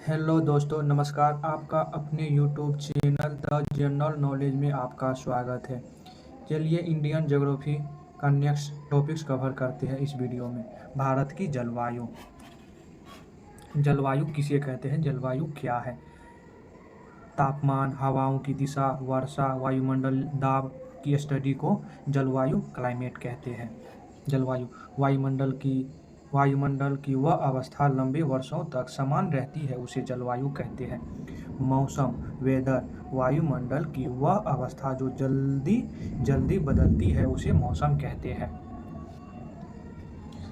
Hello दोस्तों, नमस्कार। आपका अपने YouTube channel the general knowledge में आपका स्वागत है। चलिए इंडियन ज्योग्राफी का नेक्स्ट टॉपिक्स कवर करते हैं इस वीडियो में। भारत की जलवायु। जलवायु किसे कहते हैं? जलवायु क्या है? तापमान, हवाओं की दिशा, वर्षा, वायुमंडल दाब की स्टडी को जलवायु क्लाइमेट कहते हैं। जलवायु वायुमंडल की वह अवस्था लंबे वर्षों तक समान रहती है, उसे जलवायु कहते हैं। मौसम, वेदर, वायुमंडल की वह अवस्था जो जल्दी जल्दी बदलती है, उसे मौसम कहते हैं।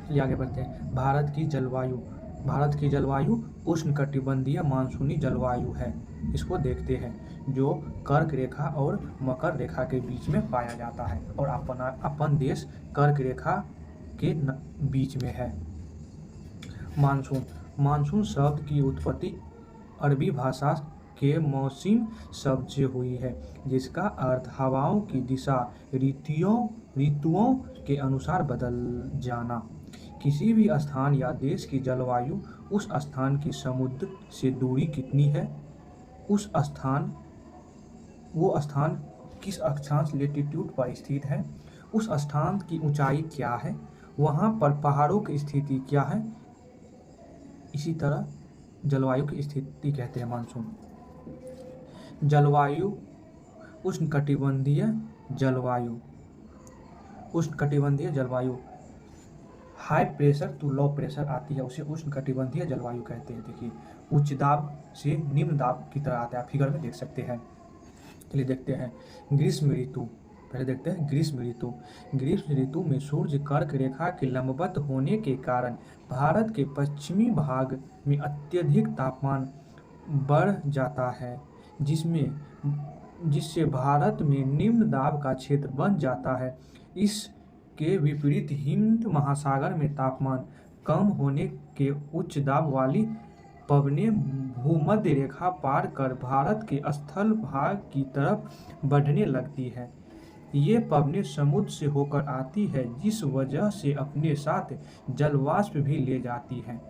चलिए आगे बढ़ते हैं। भारत की जलवायु उष्णकटिबंधीय मानसूनी जलवायु है। इसको देखते हैं, जो कर्क रेखा और मकर रेखा के बीच में पाया जाता है, और अपन देश कर्क रेखा के बीच में है। मानसून शब्द की उत्पत्ति अरबी भाषा के मौसिम शब्द से हुई है, जिसका अर्थ हवाओं की दिशा, ऋतुओं के अनुसार बदल जाना। किसी भी स्थान या देश की जलवायु उस स्थान की समुद्र से दूरी कितनी है, वो स्थान किस अक्षांश लेटीट्यूड पर स्थित है, उस स्थान की ऊंचाई क्या है, वहाँ पर पहाड़ों की स्थिति क्या है, इसी तरह जलवायु की स्थिति कहते हैं मानसून। जलवायु उष्णकटिबंधीय जलवायु high pressure to low pressure आती है, उसे उष्णकटिबंधीय जलवायु कहते हैं। देखिए, उच्च दाब से निम्न दाब की तरह आता है, आप फिगर में देख सकते हैं। चलिए देखते हैं ग्रीष्म ऋतु। पहले देखते हैं ग्रीष्म ऋतु। ग्रीष्म ऋतु में सूर्य कर्क रेखा के लंबवत होने के कारण भारत के पश्चिमी भाग में अत्यधिक तापमान बढ़ जाता है, जिससे भारत में निम्न दाब का क्षेत्र बन जाता है। इसके विपरीत हिंद महासागर में तापमान कम होने के उच्च दाब वाली पवनें भूमध्य रेखा पार कर भारत के स्थल भाग की तरफ बढ़ने लगती है। ये पवनें समुद्र से होकर आती है, जिस वजह से अपने साथ जलवाष्प भी ले जाती है।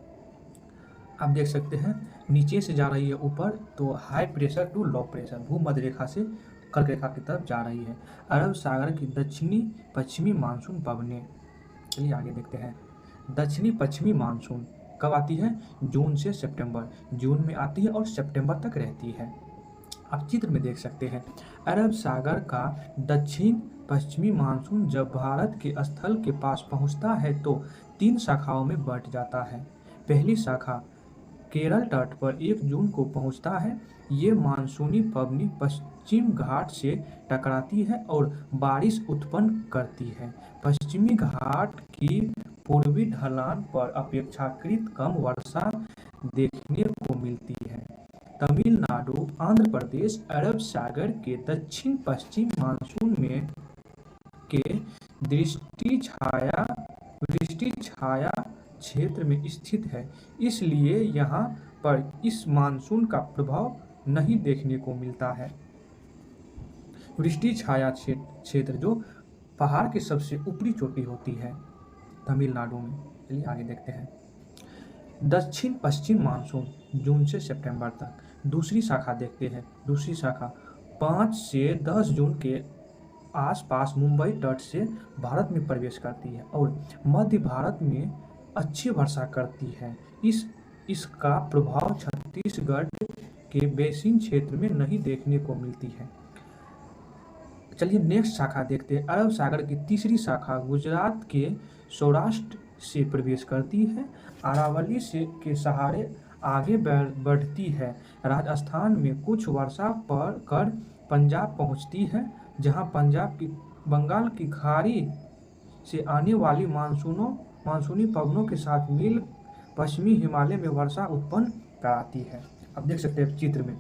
आप देख सकते हैं नीचे से जा रही है ऊपर, तो high pressure to low pressure भूमध्य रेखा से कर्क रेखा की तरफ जा रही है। अरब सागर की दक्षिणी पश्चिमी मानसून पवनें। चलिए आगे देखते हैं। दक्षिणी पश्चिमी मानसून कब आती है? जून से सितंबर। जून में आती है और सितंबर तक रहती है। आप चित्र में देख सकते हैं अरब सागर का दक्षिण पश्चिमी मानसून जब भारत के स्थल के पास पहुंचता है तो 3 शाखाओं में बंट जाता है। पहली शाखा केरल तट पर 1 जून को पहुंचता है। ये मानसूनी पवनी पश्चिम घाट से टकराती है और बारिश उत्पन्न करती है। पश्चिमी घाट की पूर्वी ढलान पर अपेक्षाकृत कम वर्षा देखने को मिलती है। तमिलनाडु, आंध्र प्रदेश अरब सागर के दक्षिण पश्चिम मानसून में के दृष्टि छाया क्षेत्र में स्थित है, इसलिए यहाँ पर इस मानसून का प्रभाव नहीं देखने को मिलता है। वृष्टि छाया क्षेत्र जो पहाड़ की सबसे ऊपरी चोटी होती है तमिलनाडु में। चलिए आगे देखते हैं। दक्षिण पश्चिम मानसून जून से सितंबर तक। दूसरी शाखा देखते हैं। दूसरी शाखा 5 से 10 जून के आसपास मुंबई तट से भारत में प्रवेश करती है और मध्य भारत में अच्छी वर्षा करती है। इसका प्रभाव छत्तीसगढ़ के बेसिन क्षेत्र में नहीं देखने को मिलती है। चलिए नेक्स्ट शाखा देखते हैं। अरब सागर की तीसरी शाखा गुजरात के सौराष्ट्र से प्रवेश करती है, अरावली के सहारे आगे बढ़ती है, राजस्थान में कुछ वर्षा कर पंजाब पहुंचती है, जहां पंजाब की बंगाल की खाड़ी से आने वाली मानसूनी पवनों के साथ मिल पश्चिमी हिमालय में वर्षा उत्पन्न कराती है। अब देख सकते हैं चित्र में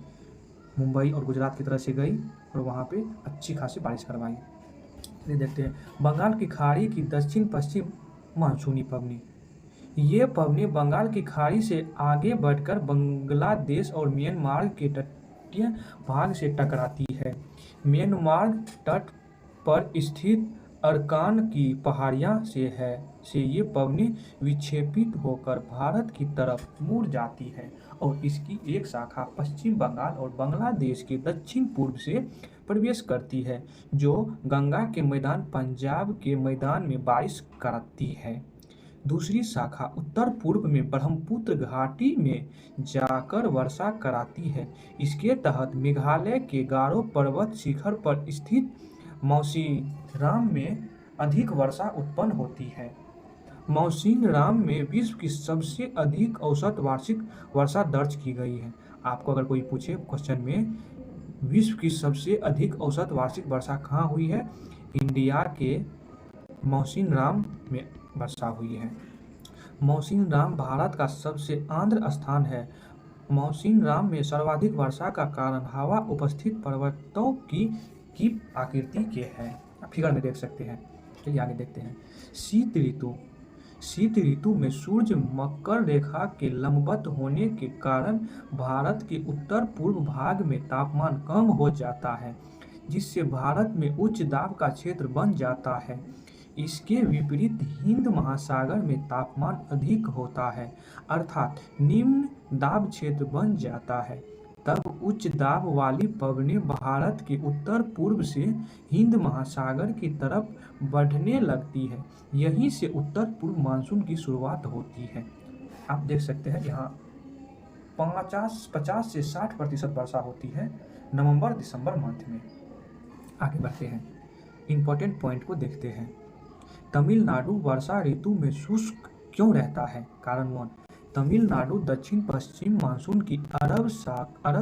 मुंबई और गुजरात की तरफ से गई और वहाँ पे अच्छी खासी बारिश करवाई। ये देखते हैं बंगाल की खाड़ी की दक्षिण पश्चिम मानसूनी पवनी। ये पवनी बंगाल की खाड़ी से आगे बढ़कर बांग्लादेश और म्यांमार के तटीय भाग से टकराती है। म्यांमार तट पर स्थित अरकान की पहाड़ियाँ से ये पवनी विक्षेपित होकर भारत की तरफ मुड़ जाती है और इसकी एक शाखा पश्चिम बंगाल और बांग्लादेश के दक्षिण पूर्व से प्रवेश करती है, जो गंगा के मैदान पंजाब के मैदान में बारिश कराती है। दूसरी शाखा उत्तर पूर्व में ब्रह्मपुत्र घाटी में जाकर वर्षा कराती है। इसके तहत मेघालय के गारो पर्वत शिखर पर स्थित मौसिनराम में अधिक वर्षा उत्पन्न होती है। मौसिनराम में विश्व की सबसे अधिक औसत वार्षिक वर्षा दर्ज की गई है। आपको अगर कोई पूछे क्वेश्चन में विश्व की सबसे अधिक औसत वार्षिक वर्षा कहाँ हुई है, इंडिया के मौसिनराम में वर्षा हुई है। मौसिनराम भारत का सबसे आर्द्र स्थान है। मौसिनराम में सर्वाधिक वर्षा का कारण हवा उपस्थित पर्वतों की आकृति के है। आप फिगर में देख सकते हैं। चलिए आगे देखते हैं। शीत ऋतु में सूर्य मकर रेखा के लंबवत होने के कारण भारत के उत्तर पूर्व भाग में तापमान कम हो जाता है, जिससे भारत में उच्च दाब का क्षेत्र बन जाता है। इसके विपरीत हिंद महासागर में तापमान अधिक होता है, अर्थात निम्न दाब क्षेत्र बन जाता है। तब उच्च दाब वाली पवनें भारत के उत्तर पूर्व से हिंद महासागर की तरफ बढ़ने लगती है। यहीं से उत्तर पूर्व मानसून की शुरुआत होती है। आप देख सकते हैं यहाँ 50 से 60% वर्षा होती है नवंबर दिसंबर मंथ में। आगे बढ़ते हैं, इंपॉर्टेंट पॉइंट को देखते हैं। तमिलनाडु वर्षा ऋतु में शुष्क क्यों रहता है? कारण 1, तमिलनाडु दक्षिण पश्चिम मानसून की अरब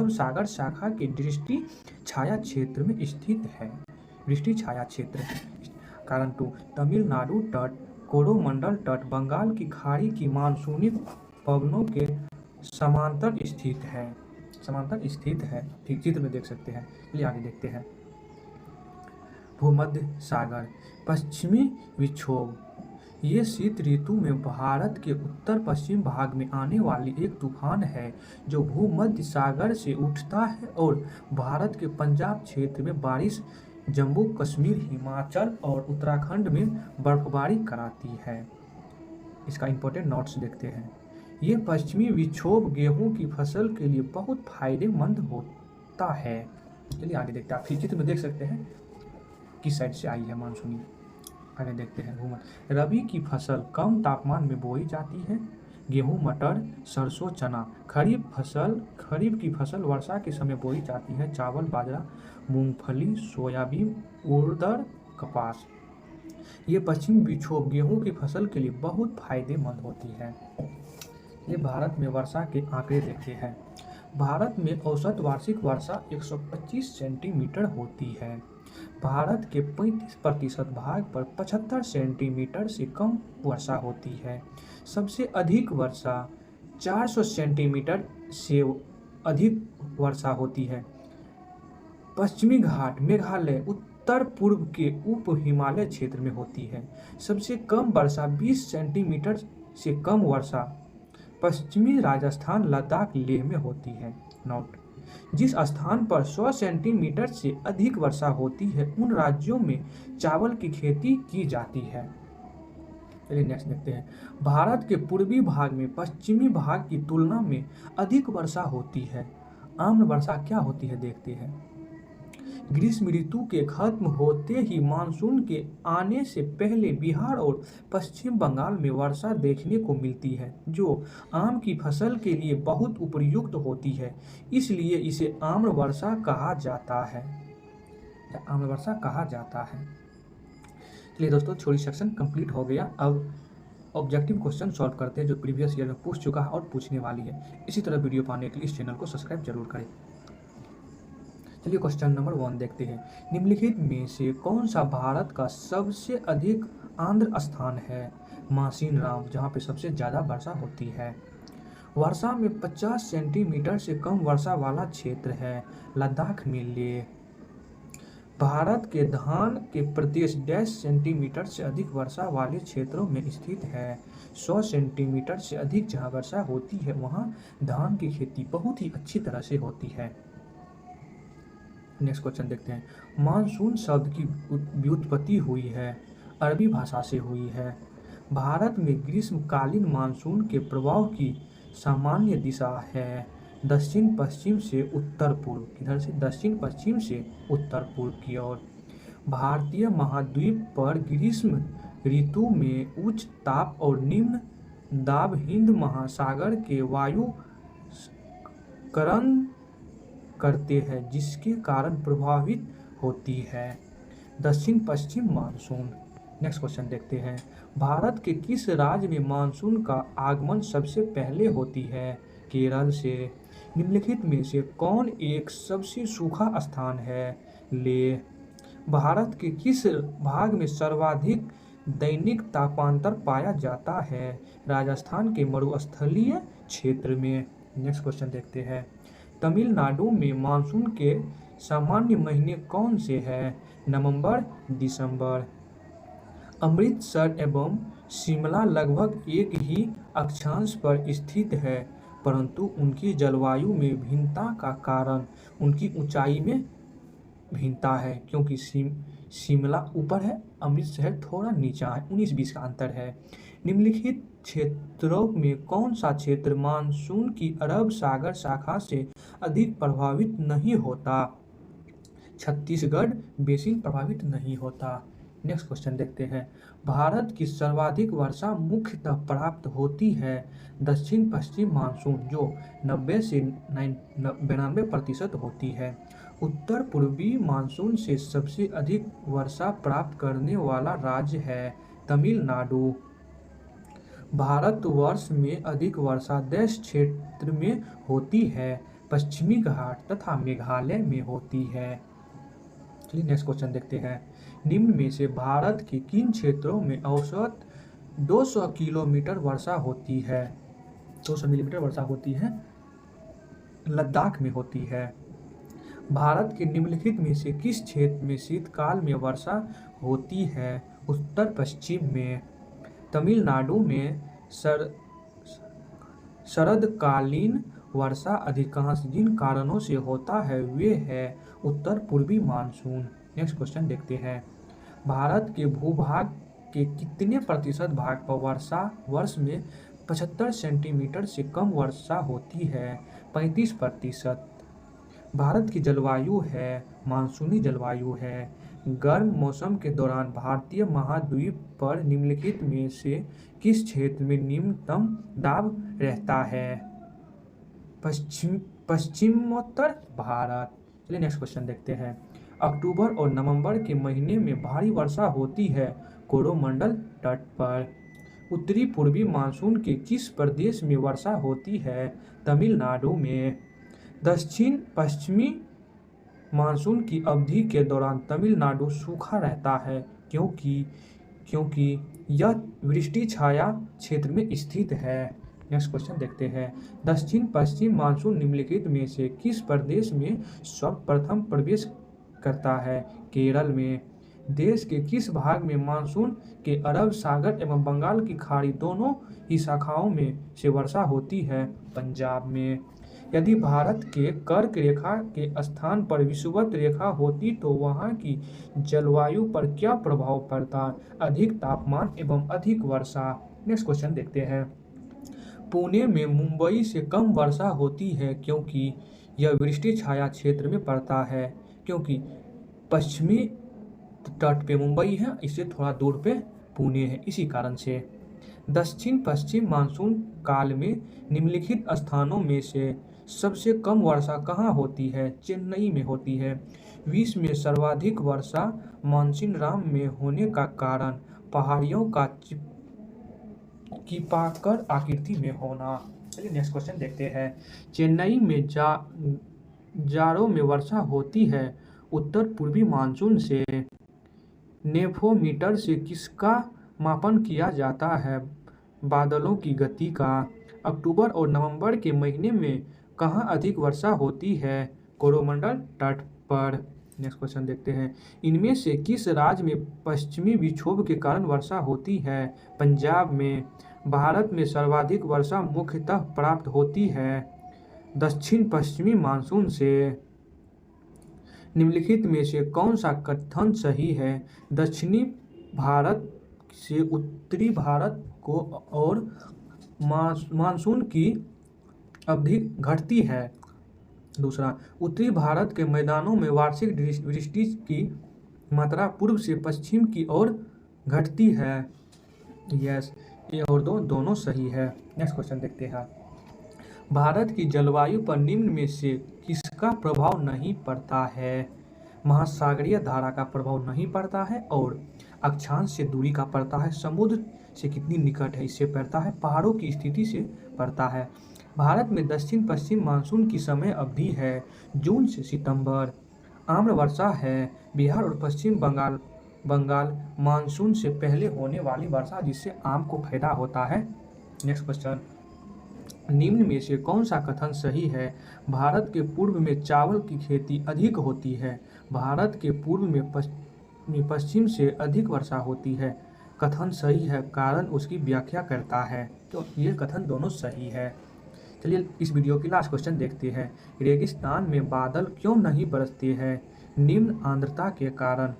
सागर शाखा के दृष्टि छाया क्षेत्र में स्थित है। दृष्टि छाया क्षेत्र। कारण 2, तमिलनाडु तट, कोरोमंडल तट बंगाल की खाड़ी की मानसूनी पवनों के समांतर स्थित है। ठीक चित्र में देख सकते हैं। चलिए आगे देखते हैं। भूमध्य सागर पश्चिमी विक्षोभ, ये शीत ऋतु में भारत के उत्तर पश्चिम भाग में आने वाली एक तूफान है जो भूमध्य सागर से उठता है और भारत के पंजाब क्षेत्र में बारिश, जम्मू कश्मीर, हिमाचल और उत्तराखंड में बर्फबारी कराती है। इसका इंपॉर्टेंट नोट्स देखते हैं। ये पश्चिमी विक्षोभ गेहूं की फसल के लिए बहुत फायदेमंद होता है। चलिए आगे देखते हैं। आप चित्र में देख सकते हैं किस साइड से आई है मानसूनी। आगे देखते हैं। भूमध्य रबी की फसल कम तापमान में बोई जाती है। गेहूं, मटर, सरसों, चना। खरीफ की फसल वर्षा के समय बोई जाती है। चावल, बाजरा, मूंगफली, सोयाबीन, उड़द, कपास। ये पश्चिमी विक्षोभ गेहूं की फसल के लिए बहुत फायदेमंद होती है। ये भारत में वर्षा के आंकड़े देखते हैं। भारत में औसत वार्षिक वर्षा 125 सेंटीमीटर होती है। भारत के 35% भाग पर 75 सेंटीमीटर से कम वर्षा होती है। सबसे अधिक वर्षा 400 सेंटीमीटर से अधिक वर्षा होती है। पश्चिमी घाट मेघालय उत्तर पूर्व के उप हिमालय क्षेत्र में होती है। सबसे कम वर्षा 20 सेंटीमीटर से कम वर्षा पश्चिमी राजस्थान, लद्दाख, लेह में होती है। नोट, जिस स्थान पर 100 सेंटीमीटर से अधिक वर्षा होती है उन राज्यों में चावल की खेती की जाती है। चलिए नेक्स्ट देखते हैं। भारत के पूर्वी भाग में पश्चिमी भाग की तुलना में अधिक वर्षा होती है। आम्ल वर्षा क्या होती है देखते हैं। ग्रीष्म ऋतु के खत्म होते ही मानसून के आने से पहले बिहार और पश्चिम बंगाल में वर्षा देखने को मिलती है, जो आम की फसल के लिए बहुत उपयुक्त होती है। इसलिए इसे आम्ल वर्षा कहा जाता है। चलिए दोस्तों, थ्योरी सेक्शन कंप्लीट हो गया। अब ऑब्जेक्टिव क्वेश्चन सॉल्व करते हैं जो प्रीवियस ईयर में पूछ चुका है और पूछने वाली है। इसी तरह वीडियो पाने के लिए इस चैनल को सब्सक्राइब जरूर करें। चलिए क्वेश्चन नंबर 1 देखते हैं। निम्नलिखित में से कौन सा भारत का सबसे अधिक आर्द्र स्थान है? मासिनराम, जहाँ पे सबसे ज़्यादा वर्षा होती है। वर्षा में 50 सेंटीमीटर से कम वर्षा वाला क्षेत्र है। लद्दाख में लेह। भारत के धान के प्रदेश 10 सेंटीमीटर से अधिक वर्षा वाले क्षेत्रों में स्थित है। 100 सेंटीमीटर से अधिक जहाँ वर्षा होती है वहाँ धान की खेती बहुत ही अच्छी तरह से होती है। नेक्स्ट क्वेश्चन देखते हैं। मानसून शब्द की व्युत्पत्ति हुई है, अरबी भाषा से हुई है। भारत में ग्रीष्मकालीन मानसून के प्रभाव की सामान्य दिशा है दक्षिण पश्चिम से उत्तर पूर्व। किधर से? दक्षिण पश्चिम से उत्तर पूर्व की ओर। भारतीय महाद्वीप पर ग्रीष्म ऋतु में उच्च ताप और निम्न दाब हिंद महासागर के वायु करण करते हैं, जिसके कारण प्रभावित होती है दक्षिण पश्चिम मानसून। नेक्स्ट क्वेश्चन देखते हैं। भारत के किस राज्य में मानसून का आगमन सबसे पहले होती है? केरल से। निम्नलिखित में से कौन एक सबसे सूखा स्थान है? लेह। भारत के किस भाग में सर्वाधिक दैनिक तापांतर पाया जाता है? राजस्थान के मरुस्थलीय क्षेत्र में। नेक्स्ट क्वेश्चन देखते हैं। तमिलनाडु में मानसून के सामान्य महीने कौन से हैं? नवंबर, दिसंबर। अमृतसर एवं शिमला लगभग एक ही अक्षांश पर स्थित है, परंतु उनकी जलवायु में भिन्नता का कारण उनकी ऊंचाई में भिन्नता है, क्योंकि शिमला ऊपर है, अमृतसर थोड़ा नीचा है, 19-20 का अंतर है। निम्नलिखित क्षेत्रों में कौन सा क्षेत्र मानसून की अरब सागर शाखा से अधिक प्रभावित नहीं होता? छत्तीसगढ़ बेसिन प्रभावित नहीं होता। नेक्स्ट क्वेश्चन देखते हैं। भारत की सर्वाधिक वर्षा मुख्यतः प्राप्त होती है दक्षिण पश्चिम मानसून, जो 90 से 92% होती है। उत्तर पूर्वी मानसून से सबसे अधिक वर्षा प्राप्त करने वाला राज्य है तमिलनाडु। भारतवर्ष में अधिक वर्षा देश क्षेत्र में होती है, पश्चिमी घाट तथा मेघालय में होती है। चलिए नेक्स्ट क्वेश्चन देखते हैं। निम्न में से भारत के किन क्षेत्रों में औसत 200 किलोमीटर वर्षा होती है? 200 मिलीमीटर वर्षा होती है? लद्दाख में होती है। भारत के निम्नलिखित में से किस क्षेत्र में शीतकाल में वर्षा होती है? उत्तर पश्चिम में। तमिलनाडु में शरदकालीन वर्षा अधिकांश जिन कारणों से होता है वे है उत्तर पूर्वी मानसून। नेक्स्ट क्वेश्चन देखते हैं। भारत के भूभाग के कितने प्रतिशत भाग पर वर्ष में 75 सेंटीमीटर से कम वर्षा होती है? 35%। भारत की जलवायु है मानसूनी जलवायु है। गर्म मौसम के दौरान भारतीय महाद्वीप पर निम्नलिखित में से किस क्षेत्र में निम्नतम दाब रहता है? पश्चिमोत्तर भारत। चलिए नेक्स्ट क्वेश्चन देखते हैं। अक्टूबर और नवंबर के महीने में भारी वर्षा होती है कोरोमंडल तट पर। उत्तरी पूर्वी मानसून के किस प्रदेश में वर्षा होती है? तमिलनाडु में। दक्षिण पश्चिमी मानसून की अवधि के दौरान तमिलनाडु सूखा रहता है क्योंकि यह वृष्टि छाया क्षेत्र में स्थित है। नेक्स्ट क्वेश्चन देखते हैं। दक्षिण पश्चिम मानसून निम्नलिखित में से किस प्रदेश में सर्वप्रथम प्रवेश करता है? केरल में। देश के किस भाग में मानसून के अरब सागर एवं बंगाल की खाड़ी दोनों ही शाखाओं में से वर्षा होती है? पंजाब में। यदि भारत के कर्क रेखा के स्थान पर विषुवत रेखा होती तो वहां की जलवायु पर क्या प्रभाव पड़ता? अधिक तापमान एवं अधिक वर्षा। नेक्स्ट क्वेश्चन देखते हैं। पुणे में मुंबई से कम वर्षा होती है क्योंकि यह वृष्टि छाया क्षेत्र में पड़ता है, क्योंकि पश्चिमी तट पे मुंबई है, इससे थोड़ा दूर पे पुणे है, इसी कारण से। दक्षिण पश्चिम मानसून काल में निम्नलिखित स्थानों में से सबसे कम वर्षा कहाँ होती है? चेन्नई में होती है। विश्व में सर्वाधिक वर्षा मानसीनराम में होने का कारण पहाड़ियों का चिपाकर आकृति में होना। चलिए नेक्स्ट क्वेश्चन देखते हैं। चेन्नई में जाड़ों में वर्षा होती है उत्तर पूर्वी मानसून से। नेफोमीटर से किसका मापन किया जाता है? बादलों की गति का। अक्टूबर और नवंबर के महीने में कहाँ अधिक वर्षा होती है? कोरोमंडल तट पर। नेक्स्ट क्वेश्चन देखते हैं। इनमें से किस राज्य में पश्चिमी विक्षोभ के कारण वर्षा होती है? पंजाब में। भारत में सर्वाधिक वर्षा मुख्यतः प्राप्त होती है दक्षिण पश्चिमी मानसून से। निम्नलिखित में से कौन सा कथन सही है? दक्षिणी भारत से उत्तरी भारत को और मानसून की अवधि घटती है। दूसरा, उत्तरी भारत के मैदानों में वार्षिक वृष्टि की मात्रा पूर्व से पश्चिम की ओर घटती है। यस, ए और दो दोनों सही है। नेक्स्ट क्वेश्चन देखते हैं। भारत की जलवायु पर निम्न में से किसका प्रभाव नहीं पड़ता है? महासागरीय धारा का प्रभाव नहीं पड़ता है, और अक्षांश से दूरी का पड़ता है, समुद्र से कितनी निकट है इससे पड़ता है, पहाड़ों की स्थिति से पड़ता है। भारत में दक्षिण पश्चिम मानसून की समय अवधि है जून से सितंबर। आम्र वर्षा है। बिहार और पश्चिम बंगाल मानसून से पहले होने वाली वर्षा जिससे आम को फायदा होता है। नेक्स्ट क्वेश्चन, निम्न में से कौन सा कथन सही है? भारत के पूर्व में चावल की खेती अधिक होती है। भारत के पूर्व में पश्चिम से अधिक वर्षा होती है। कथन सही है, कारण उसकी व्याख्या करता है। तो ये कथन दोनों सही है। चलिए इस वीडियो की लास्ट क्वेश्चन देखते हैं। रेगिस्तान में बादल क्यों नहीं बरसते हैं? निम्न आर्द्रता के कारण।